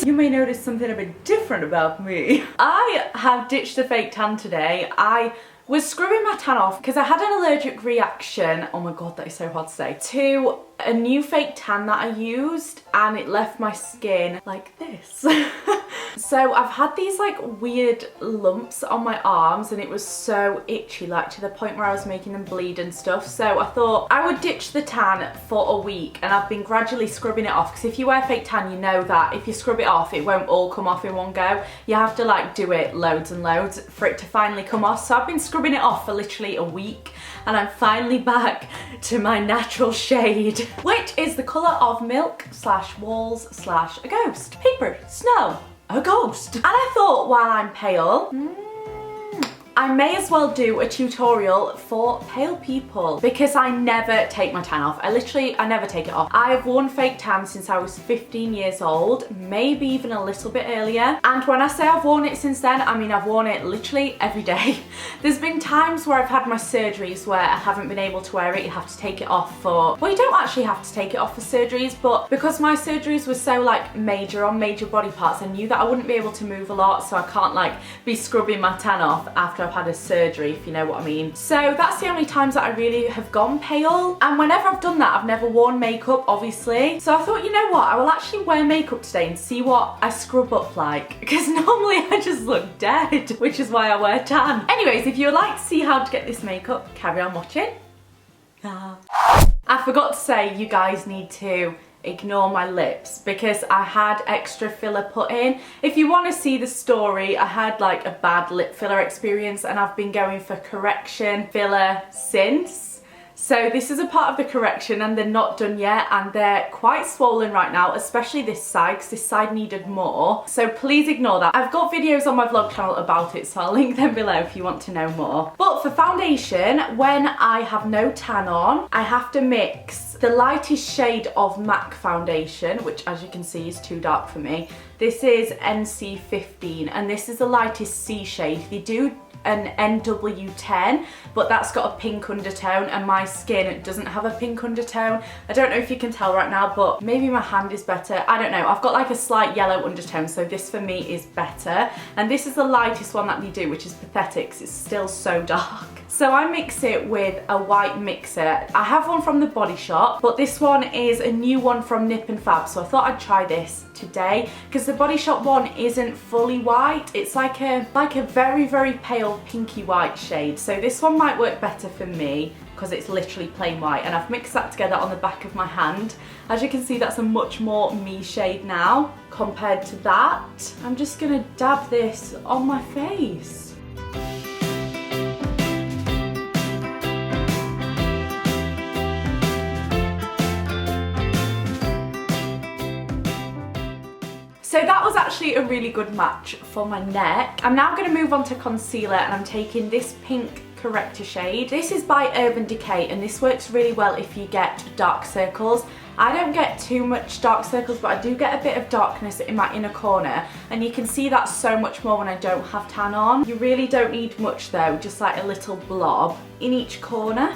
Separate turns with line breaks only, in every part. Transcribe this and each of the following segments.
you may notice something a bit different about me. I have ditched the fake tan today. I was scrubbing my tan off because I had an allergic reaction, oh my god that is so hard to say, to a new fake tan that I used, and it left my skin like this. So I've had these like weird lumps on my arms and it was so itchy, like to the point where I was making them bleed and stuff. So I thought I would ditch the tan for a week, and I've been gradually scrubbing it off, because if you wear fake tan you know that if you scrub it off it won't all come off in one go. You have to like do it loads and loads for it to finally come off. So I've been scrubbing it off for literally a week, and I'm finally back to my natural shade, which is the colour of milk / walls / a ghost. Paper, snow, a ghost. And I thought, while I'm pale, I may as well do a tutorial for pale people, because I never take my tan off. I never take it off. I've worn fake tan since I was 15 years old, maybe even a little bit earlier. And when I say I've worn it since then, I mean I've worn it literally every day. There's been times where I've had my surgeries where I haven't been able to wear it. You have to take it off for, well, you don't actually have to take it off for surgeries, but because my surgeries were so like major on major body parts, I knew that I wouldn't be able to move a lot, so I can't like be scrubbing my tan off after I've had a surgery, if you know what I mean. So that's the only times that I really have gone pale, and whenever I've done that I've never worn makeup, obviously. So I thought, you know what, I will actually wear makeup today and see what I scrub up like, because normally I just look dead, which is why I wear tan. Anyways, if you would like to see how to get this makeup, carry on watching. I forgot to say, you guys need to ignore my lips because I had extra filler put in. If you want to see the story, I had like a bad lip filler experience and I've been going for correction filler since. So this is a part of the correction and they're not done yet, and they're quite swollen right now, especially this side, because this side needed more. So please ignore that. I've got videos on my vlog channel about it, so I'll link them below if you want to know more. But for foundation, when I have no tan on, I have to mix the lightest shade of MAC foundation, which as you can see is too dark for me. This is NC15 and this is the lightest C shade. They do an NW10, but that's got a pink undertone, and my skin doesn't have a pink undertone. I don't know if you can tell right now, but maybe my hand is better. I don't know. I've got like a slight yellow undertone, so this for me is better. And this is the lightest one that they do, which is pathetic because it's still so dark. So I mix it with a white mixer. I have one from the Body Shop, but this one is a new one from Nip and Fab, so I thought I'd try this today because the Body Shop one isn't fully white. It's like a very, very pale pinky white shade. So this one might work better for me because it's literally plain white, and I've mixed that together on the back of my hand. As you can see, that's a much more me shade now compared to that. I'm just gonna dab this on my face. So that was actually a really good match for my neck. I'm now going to move on to concealer, and I'm taking this pink corrector shade. This is by Urban Decay, and this works really well if you get dark circles. I don't get too much dark circles, but I do get a bit of darkness in my inner corner, and you can see that so much more when I don't have tan on. You really don't need much though, just like a little blob in each corner.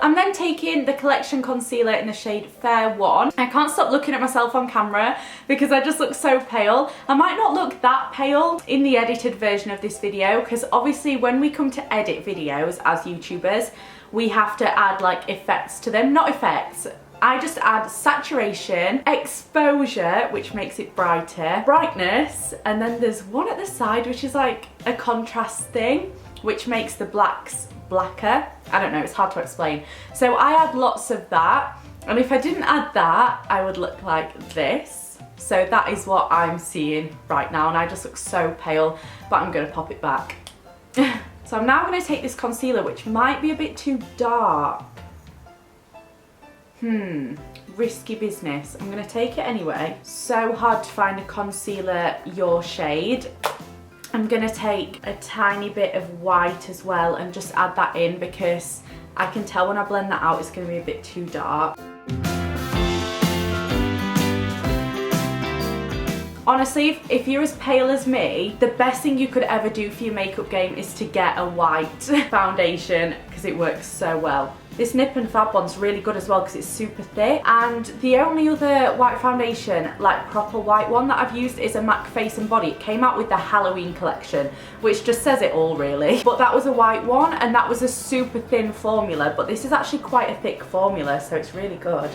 I'm then taking the Collection concealer in the shade Fair 1. I can't stop looking at myself on camera because I just look so pale. I might not look that pale in the edited version of this video, because obviously when we come to edit videos as YouTubers, we have to add like effects to them. Not effects. I just add saturation, exposure, which makes it brighter, brightness, and then there's one at the side which is like a contrast thing, which makes the blacks blacker. I don't know, it's hard to explain. So I add lots of that, and if I didn't add that, I would look like this. So that is what I'm seeing right now, and I just look so pale, but I'm gonna pop it back. So I'm now gonna take this concealer, which might be a bit too dark. Risky business. I'm gonna take it anyway. So hard to find a concealer your shade. I'm gonna take a tiny bit of white as well and just add that in, because I can tell when I blend that out it's gonna be a bit too dark. Honestly, if you're as pale as me, the best thing you could ever do for your makeup game is to get a white foundation, because it works so well. This Nip and Fab one's really good as well because it's super thick. And the only other white foundation, like proper white one that I've used is a MAC Face and Body. It came out with the Halloween collection, which just says it all really. But that was a white one and that was a super thin formula, but this is actually quite a thick formula, so it's really good.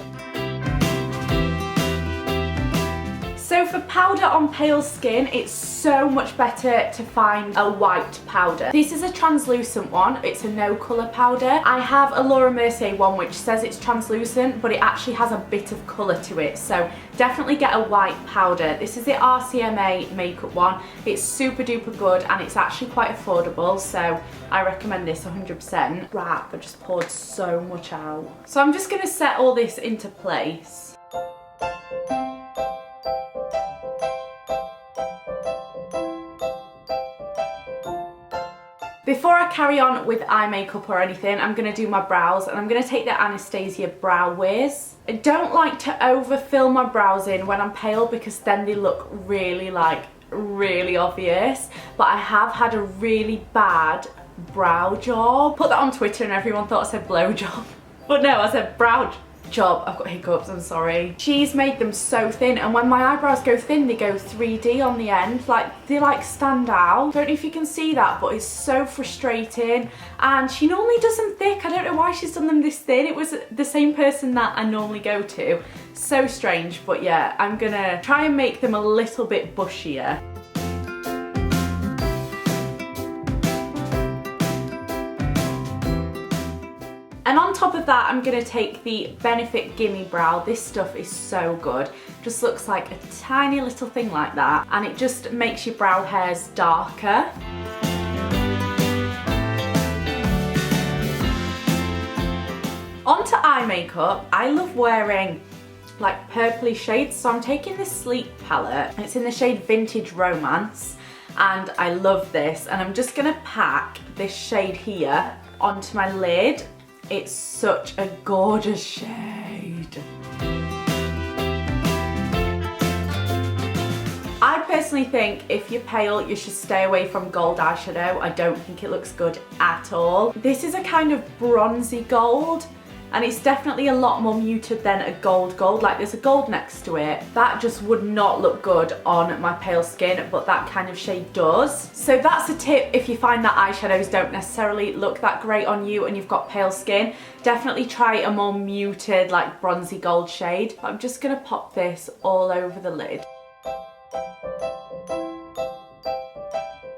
So for powder on pale skin, it's so much better to find a white powder. This is a translucent one. It's a no colour powder. I have a Laura Mercier one which says it's translucent, but it actually has a bit of colour to it. So definitely get a white powder. This is the RCMA makeup one. It's super duper good and it's actually quite affordable. So I recommend this 100%. Crap, I just poured so much out. So I'm just going to set all this into place. Before I carry on with eye makeup or anything, I'm going to do my brows and I'm going to take the Anastasia Brow Wiz. I don't like to overfill my brows in when I'm pale because then they look really obvious, but I have had a really bad brow job. Put that on Twitter and everyone thought I said blow job, but no, I said brow job. I've got hiccups, I'm sorry. She's made them so thin and when my eyebrows go thin they go 3D on the end, like they like stand out. Don't know if you can see that, but it's so frustrating. And she normally does them thick. I don't know why she's done them this thin. It was the same person that I normally go to. So strange, but yeah, I'm gonna try and make them a little bit bushier. And on top of that, I'm going to take the Benefit Gimme Brow. This stuff is so good. Just looks like a tiny little thing like that. And it just makes your brow hairs darker. Onto eye makeup. I love wearing like purpley shades. So I'm taking this Sleep palette. It's in the shade Vintage Romance. And I love this. And I'm just going to pack this shade here onto my lid. It's such a gorgeous shade. I personally think if you're pale, you should stay away from gold eyeshadow. I don't think it looks good at all. This is a kind of bronzy gold, and it's definitely a lot more muted than a gold, like there's a gold next to it. That just would not look good on my pale skin, but that kind of shade does. So that's a tip if you find that eyeshadows don't necessarily look that great on you and you've got pale skin. Definitely try a more muted, like bronzy gold shade. I'm just gonna pop this all over the lid.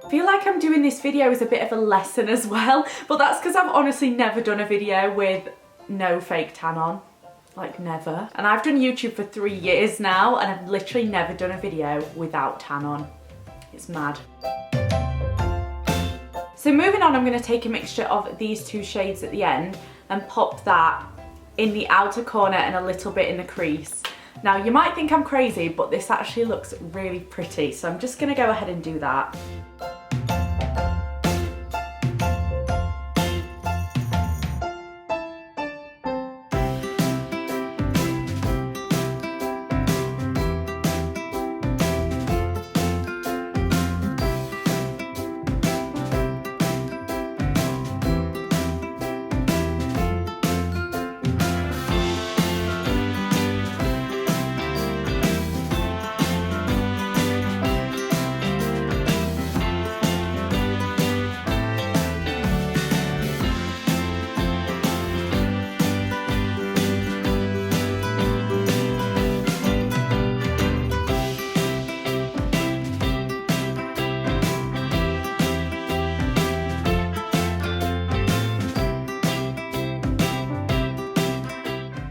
I feel like I'm doing this video as a bit of a lesson as well, but that's because I've honestly never done a video with no fake tan on, like never. And I've done YouTube for 3 years now and I've literally never done a video without tan on. It's mad. So moving on, I'm going to take a mixture of these two shades at the end and pop that in the outer corner and a little bit in the crease. Now you might think I'm crazy, but this actually looks really pretty, so I'm just going to go ahead and do that.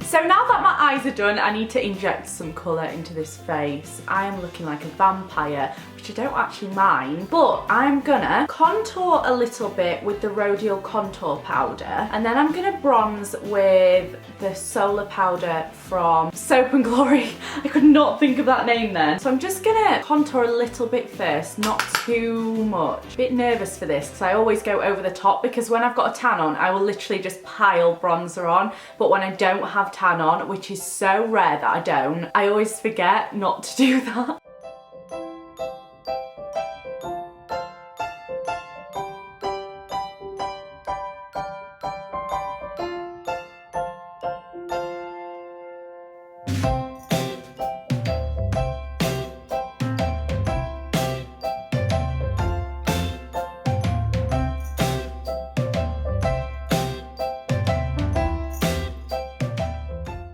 So now that my eyes are done, I need to inject some colour into this face. I am looking like a vampire, which I don't actually mind, but I'm gonna contour a little bit with the Rodial Contour Powder, and then I'm gonna bronze with the Solar Powder from Soap and Glory. I could not think of that name then. So I'm just gonna contour a little bit first, not too much. A bit nervous for this because I always go over the top, because when I've got a tan on, I will literally just pile bronzer on, but when I don't have tan on, which is so rare that I don't, I always forget not to do that.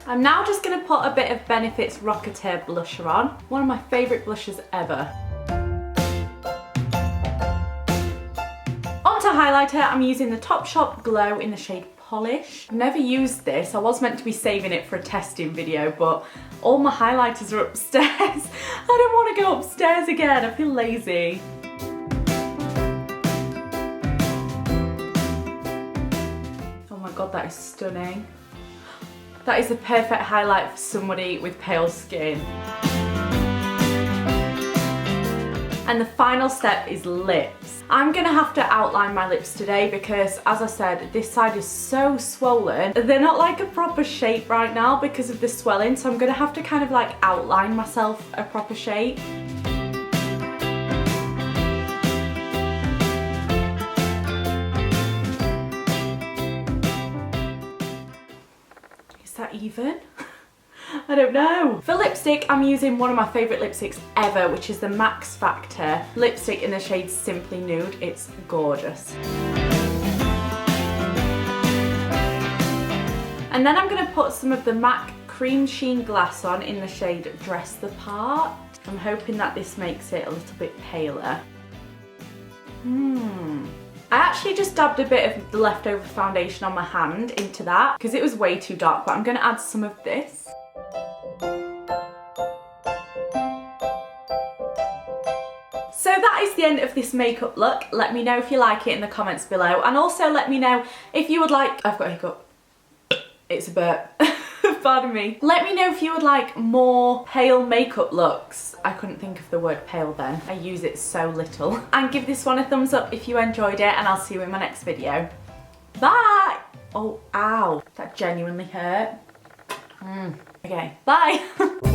I'm now just going to put a bit of Benefit's Rocketeer blusher on. One of my favourite blushers ever. Onto highlighter, I'm using the Topshop Glow in the shade Polish. I've never used this. I was meant to be saving it for a testing video, but all my highlighters are upstairs. I don't want to go upstairs again. I feel lazy. Oh my god, that is stunning. That is the perfect highlight for somebody with pale skin. And the final step is lips. I'm gonna have to outline my lips today because, as I said, this side is so swollen. They're not like a proper shape right now because of the swelling, so I'm gonna have to kind of like outline myself a proper shape. Is that even? I don't know. For lipstick, I'm using one of my favourite lipsticks ever, which is the Max Factor lipstick in the shade Simply Nude. It's gorgeous. And then I'm going to put some of the MAC Cream Sheen Glass on in the shade Dress the Part. I'm hoping that this makes it a little bit paler. I actually just dabbed a bit of the leftover foundation on my hand into that because it was way too dark, but I'm going to add some of this. So that is the end of this makeup look. Let me know if you like it in the comments below, and also let me know if you would like... I've got a hiccup. It's a burp. Pardon me. Let me know if you would like more pale makeup looks. I couldn't think of the word pale then. I use it so little. And give this one a thumbs up if you enjoyed it, and I'll see you in my next video. Bye! Oh, ow. That genuinely hurt. Okay, bye.